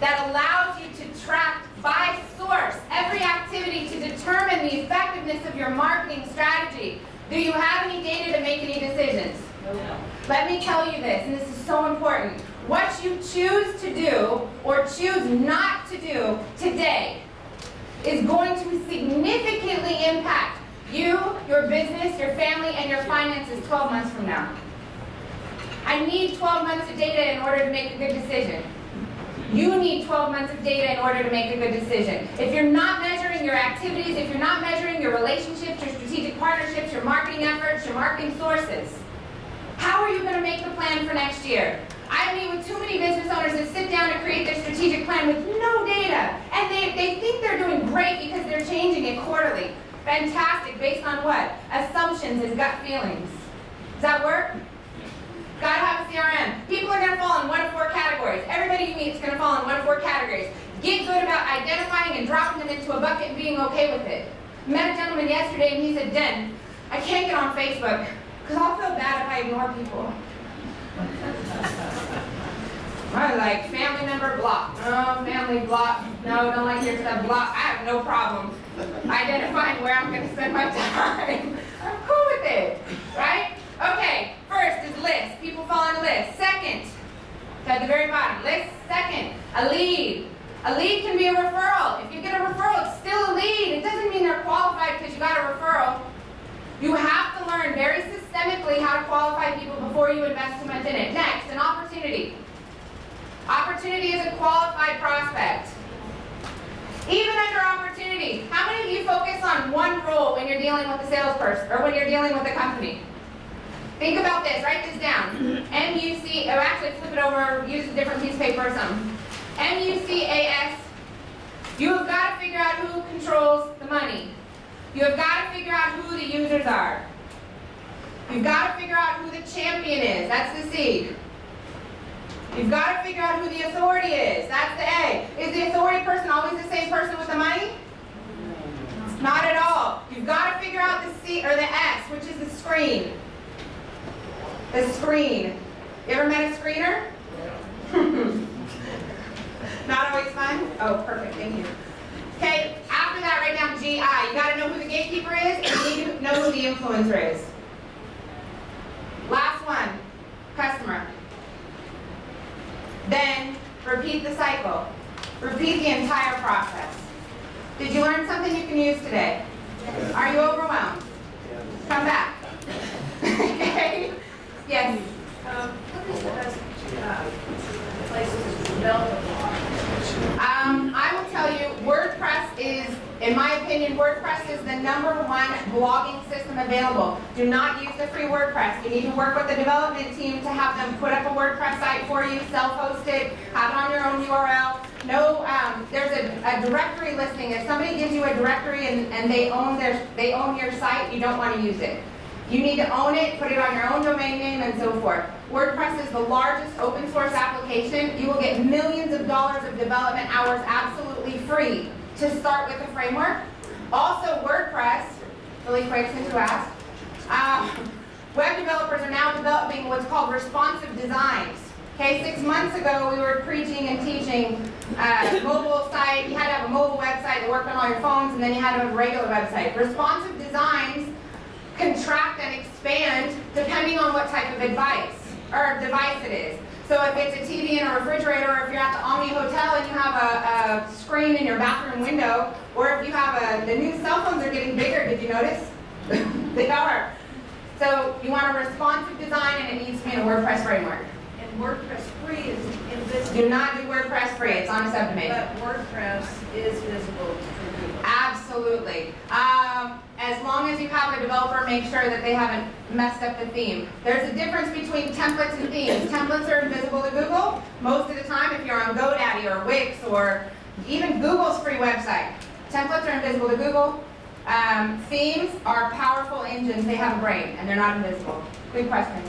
that allows you to track by source every activity to determine the effectiveness of your marketing strategy. Do you have any data to make any decisions? No. Let me tell you this, and this is so important. What you choose to do or choose not to do today is going to significantly impact you, your business, your family, and your finances 12 months from now. I need 12 months of data in order to make a good decision. You need 12 months of data in order to make a good decision. If you're not measuring your activities, if you're not measuring your relationships, your strategic partnerships, your marketing efforts, your marketing sources, how are you going to make the plan for next year? I meet with too many business owners that sit down and create their strategic plan with no data. And they think they're doing great because they're changing it quarterly. Fantastic. Based on what? Assumptions and gut feelings. Does that work? Gotta have a CRM. People are gonna fall in one of 4 categories. Everybody you meet is gonna fall in one of 4 categories. Get good about identifying and dropping them into a bucket and being okay with it. Met a gentleman yesterday and he said, Jen, I can't get on Facebook because I'll feel bad if I ignore people. I like family member block. No, family block. No, don't like your stuff block. I have no problem identifying where I'm gonna spend my time. I'm cool with it, right? Okay, first is list. People fall on a list. Second, at the very bottom, list. Second, a lead. A lead can be a referral. If you get a referral, it's still a lead. It doesn't mean they're qualified because you got a referral. You have to learn very systemically how to qualify people before you invest too much in it. Next, an opportunity. Opportunity is a qualified prospect. Even under opportunity, how many of you focus on one role when you're dealing with a salesperson or when you're dealing with a company? Think about this, write this down. M-U-C, or actually flip it over, use a different piece of paper or something. M-U-C-A-S. You have got to figure out who controls the money. You have got to figure out who the users are. You've got to figure out who the champion is. That's the C. You've got to figure out who the authority is. That's the A. Is the authority person always the same person with the money? Not at all. You've got to figure out the C or the S, which is the screen. The screen. You ever met a screener? Not always fun? Oh, perfect. Thank you. Okay, after that, write down GI. You got to know who the gatekeeper is, and you need to know who the influencer is. Last one, customer. Then repeat the cycle. Repeat the entire process. Did you learn something you can use today? Yes. Are you overwhelmed? Yes. Come back. Okay? Yes? What is the best places to develop a blog? I will tell you, WordPress is, in my opinion, WordPress is the #1 blogging system available. Do not use the free WordPress. You need to work with the development team to have them put up a WordPress site for you, self-host it, have it on your own URL. No, there's a directory listing. If somebody gives you a directory and they own your site, you don't want to use it. You need to own it, put it on your own domain name, and so forth. WordPress is the largest open source application. You will get millions of dollars of development hours absolutely free to start with the framework. Also, WordPress, really quick since you asked, web developers are now developing what's called responsive designs. Okay, 6 months ago we were preaching and teaching mobile site. You had to have a mobile website that worked on all your phones, and then you had to have a regular website. Responsive designs contract and expand depending on what type of device it is. So if it's a TV and a refrigerator, or if you're at the Omni Hotel and you have a screen in your bathroom window, or if you have the new cell phones are getting bigger, did you notice? They are. So you want a responsive design, and it needs to be in a WordPress framework. And WordPress free is invisible. Do not do WordPress free, it's on a subdomain. But WordPress is visible to Google. Absolutely. As long as you have a developer, make sure that they haven't messed up the theme. There's a difference between templates and themes. Templates are invisible to Google most of the time if you're on GoDaddy or Wix or even Google's free website. Templates are invisible to Google. Themes are powerful engines. They have a brain and they're not invisible. Good question.